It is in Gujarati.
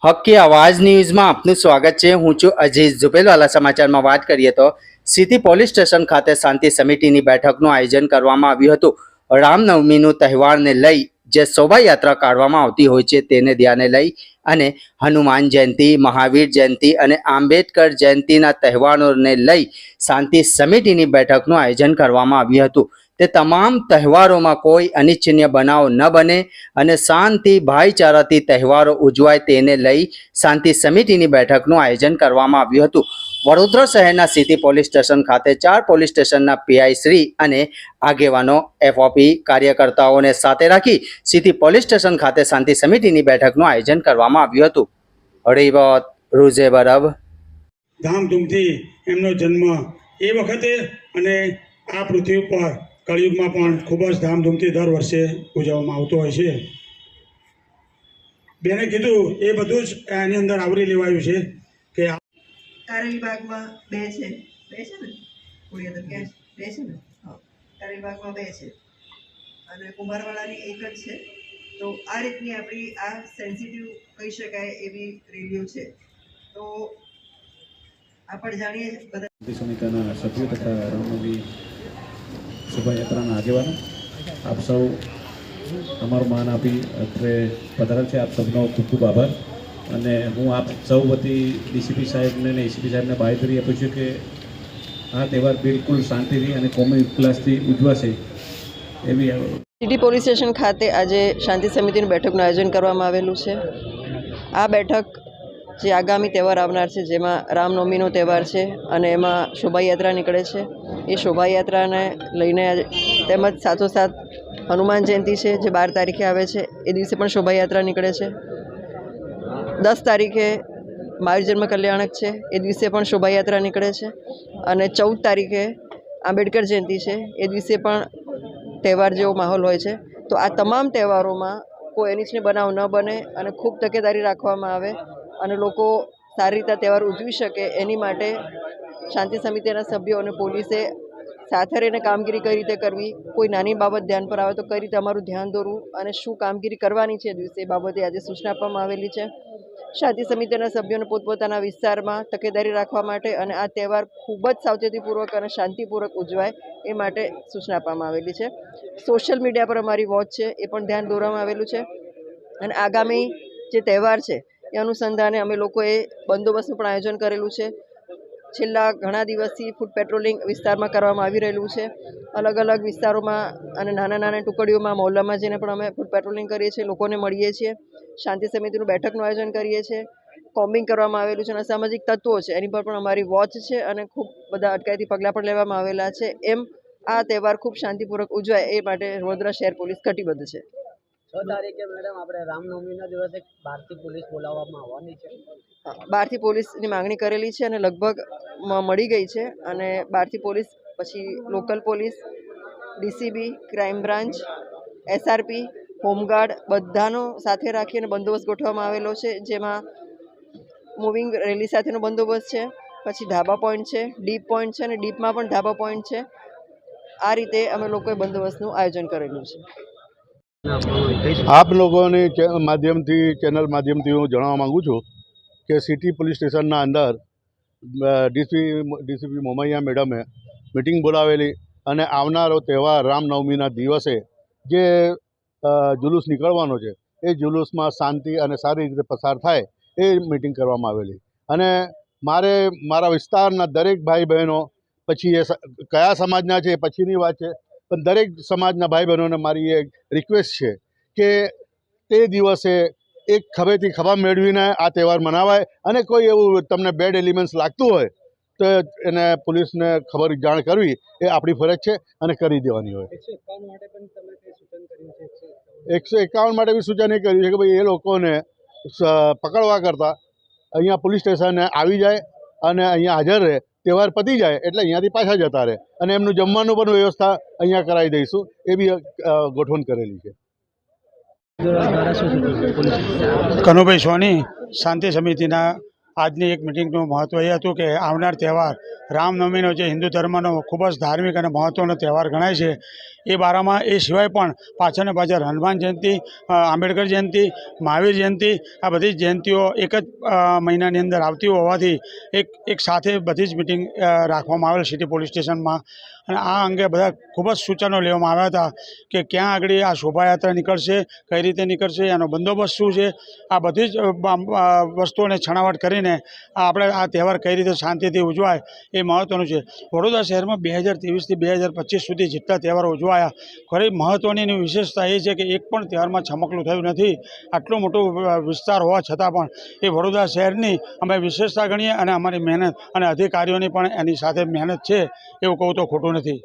હક્કી આવાજ ન્યૂઝમાં આપનું સ્વાગત છે। હું છું અજીઝ ઝુપેલવાલા। સમાચારમાં વાત કરીએ તો સિટી પોલીસ સ્ટેશન ખાતે શાંતિ સમિતિની બેઠકનું આયોજન કરવામાં આવ્યું હતું। રામનવમીનું તહેવારને લઈ જે શોભાયાત્રા કાઢવામાં આવતી હોય છે તેને ધ્યાને લઈ અને હનુમાન જયંતિ, મહાવીર જયંતિ અને આંબેડકર જયંતિના તહેવારોને લઈ શાંતિ સમિતિની બેઠકનું આયોજન કરવામાં આવ્યું હતું। તે તમામ તહેવારોમાં કોઈ અનિચ્છનીય બનાવ ન બને અને શાંતિ ભાઈચારાથી તહેવારો ઉજવાય તેને લઈ શાંતિ સમિતિની બેઠકનું આયોજન કરવામાં આવ્યું હતું। વડોદરા શહેરના સિટી પોલીસ સ્ટેશન ખાતે 4 પોલીસ સ્ટેશનના પીઆઈ શ્રી અને આગેવાનો એફઓપી કાર્યકર્તાઓને સાથે રાખી સિટી પોલીસ સ્ટેશન ખાતે શાંતિ સમિતિની બેઠકનું આયોજન કરવામાં આવ્યું હતું। રિપોર્ટ રૂઝે બરબ। ધામધૂમથી એમનો જન્મ એ વખતે અને આ પૃથ્વી પર કળિયુગમાં પણ ખૂબ જ ધામધૂમથી દર વર્ષે ઉજવવામાં આવતો હોય છે। બેને કીધું એ બધું જ એની અંદર આવરી લેવાયું છે કે કારેલી બાગમાં 2 છે, 2 છે ને કોઈએ તો કે 2 છે ને, હા કારેલી બાગમાં 2 છે અને કુંભારવાળાની 1 જ છે। તો આ રીતની આપણી આ સેન્સિટિવ કહી શકાય એવી રેલીઓ છે। તો આપણે જાણીએ બધા સમિતિના સભ્યો તથા રામનવમી શોભાયાત્રાના આગેવાનો આપ સૌ અમારું માન આપી અત્રે પધારેલ છે। આપ સૌનો ખૂબ ખૂબ આભાર। અને હું આપ સૌ વતી ડીસીપી સાહેબને અને એસીપી સાહેબને બાંયધરી આપું છું કે આ તહેવાર બિલકુલ શાંતિથી અને કોમી ઉલ્લાસથી ઉજવાશે એવી। સિટી પોલીસ સ્ટેશન ખાતે આજે શાંતિ સમિતિની બેઠકનું આયોજન કરવામાં આવેલું છે। આ બેઠક જે આગામી તહેવાર આવનાર છે જેમાં રામનવમીનો તહેવાર છે અને એમાં શોભાયાત્રા નીકળે છે। એ શોભાયાત્રાને લઈને તેમજ સાથોસાથ હનુમાન જયંતિ છે જે 12 તારીખે આવે છે, એ દિવસે પણ શોભાયાત્રા નીકળે છે। 10 તારીખે મહાવીર જન્મ કલ્યાણક છે, એ દિવસે પણ શોભાયાત્રા નીકળે છે અને 14 તારીખે આંબેડકર જયંતિ છે, એ દિવસે પણ તહેવાર જેવો માહોલ હોય છે। તો આ તમામ તહેવારોમાં કોઈ અનિચ્છનીય બનાવ ન બને અને ખૂબ તકેદારી રાખવામાં આવે અને લોકો સારી રીતે તહેવાર ઉજવી શકે એની માટે શાંતિ સમિતિના સભ્યો અને પોલીસે સાથે રહીને કામગીરી કઈ રીતે કરવી, કોઈ નાની બાબત ધ્યાન પર આવે તો કઈ રીતે અમારું ધ્યાન દોરવું અને શું કામગીરી કરવાની છે દિવસે એ બાબતે આજે સૂચના આપવામાં આવેલી છે। શાંતિ સમિતિના સભ્યોને પોતપોતાના વિસ્તારમાં તકેદારી રાખવા માટે અને આ તહેવાર ખૂબ જ સાવચેતીપૂર્વક અને શાંતિપૂર્વક ઉજવાય એ માટે સૂચના આપવામાં આવેલી છે। સોશિયલ મીડિયા પર અમારી વોચ છે એ પણ ધ્યાન દોરવામાં આવેલું છે અને આગામી જે તહેવાર છે એ અનુસંધાને અમે લોકોએ બંદોબસ્તનું પણ આયોજન કરેલું છે। છેલ્લા ઘણા દિવસથી ફૂટ પેટ્રોલિંગ વિસ્તારમાં કરવામાં આવી રહેલું છે। અલગ અલગ વિસ્તારોમાં અને નાના નાના ટુકડીઓમાં મહોલ્લામાં જઈને પણ અમે ફૂટ પેટ્રોલિંગ કરીએ છીએ, લોકોને મળીએ છીએ, શાંતિ સમિતિનું બેઠકનું આયોજન કરીએ છીએ, કોમ્બિંગ કરવામાં આવેલું છે અને અસામાજિક તત્વો છે એની પર પણ અમારી વોચ છે અને ખૂબ બધા અટકાયતી પગલાં પણ લેવામાં આવેલા છે। એમ આ તહેવાર ખૂબ શાંતિપૂર્વક ઉજવાય એ માટે વડોદરા શહેર પોલીસ કટિબદ્ધ છે। 6 તારીખે મેડમ આપણે રામનવમીના દિવસે બહારથી પોલીસ બોલાવવામાં આવવાની છે। બહારથી પોલીસની માંગણી કરેલી છે અને લગભગ મળી ગઈ છે અને બહારથી પોલીસ પછી local police, DCB, crime branch, SRP, home guard બધાનો સાથે રાખીને બંદોબસ્ત ગોઠવવામાં આવેલો છે। જેમાં મૂવિંગ રેલી સાથેનો બંદોબસ્ત છે, પછી ધાબા પોઈન્ટ છે, ડીપ પોઈન્ટ છે અને ડીપમાં પણ ધાબા પોઈન્ટ છે। આ રીતે અમે લોકોએ બંદોબસ્તનું આયોજન કરેલું છે। આપ લોકોની ચેનલ માધ્યમથી હું જણાવવા માગું છું કે સિટી પોલીસ સ્ટેશનના અંદર ડીસીપી મોમૈયા મેડમે મિટિંગ બોલાવેલી અને આવનારો તહેવાર રામનવમીના દિવસે જે જુલુસ નીકળવાનો છે એ જુલુસમાં શાંતિ અને સારી રીતે પસાર થાય એ મિટિંગ કરવામાં આવેલી। અને મારા વિસ્તારના દરેક ભાઈ બહેનો, પછી એ કયા સમાજના છે એ પછીની વાત છે, પણ દરેક સમાજના ભાઈ બહેનોને મારી એક રિક્વેસ્ટ છે કે તે દિવસે એક ખભેથી ખભા મેળવીને આ તહેવાર મનાવાય અને કોઈ એવું તમને બેડ એલિમેન્ટ્સ લાગતું હોય તો એને પોલીસને જાણ કરવી એ આપણી ફરજ છે અને કરી દેવાની હોય। 151 માટે બી સૂચન એ કર્યું છે કે ભાઈ એ લોકોને પકડવા કરતાં અહીંયા પોલીસ સ્ટેશને આવી જાય અને અહીંયા હાજર રહે, તહેવાર પતી જાય એટલે અહીંયાથી પાછા જતા રહે અને એમનું જમવાનું પણ વ્યવસ્થા અહીંયા કરાવી દઈશું એ બી ગોઠવણ કરેલી છે। કનુભાઈ સોની, શાંતિ સમિતિના આજની એક મિટિંગનું મહત્ત્વ એ હતું કે આવનાર તહેવાર રામનવમીનો જે હિન્દુ ધર્મનો ખૂબ જ ધાર્મિક અને મહત્ત્વનો તહેવાર ગણાય છે એ બારામાં એ સિવાય પણ પાછળ ને પાછળ હનુમાન જયંતિ, આંબેડકર જયંતિ, મહાવીર જયંતિ, આ બધી જ જયંતિઓ એક જ મહિનાની અંદર આવતી હોવાથી એક સાથે બધી જ મિટિંગ રાખવામાં આવેલ સિટી પોલીસ સ્ટેશનમાં. અને આ અંગે બધા ખૂબ જ સૂચનો લેવામાં આવ્યા હતા કે ક્યાં આગળ આ શોભાયાત્રા નીકળશે, કઈ રીતે નીકળશે, એનો બંદોબસ્ત શું છે, આ બધી જ વસ્તુઓને છણાવટ કરીને આપણે આ તહેવાર કઈ રીતે શાંતિથી ઉજવાય એ મહત્ત્વનું છે. વડોદરા શહેરમાં 2023થી 2025 સુધી જેટલા તહેવારો ઉજવાયા, ખરી મહત્ત્વની એની વિશેષતા એ છે કે એક પણ તહેવારમાં છમકલું થયું નથી. આટલો મોટો વિસ્તાર હોવા છતાં પણ એ વડોદરા શહેરની અમે વિશેષતા ગણીએ અને અમારી મહેનત અને અધિકારીઓની પણ એની સાથે મહેનત છે એવું કહું તો ખોટું નથી.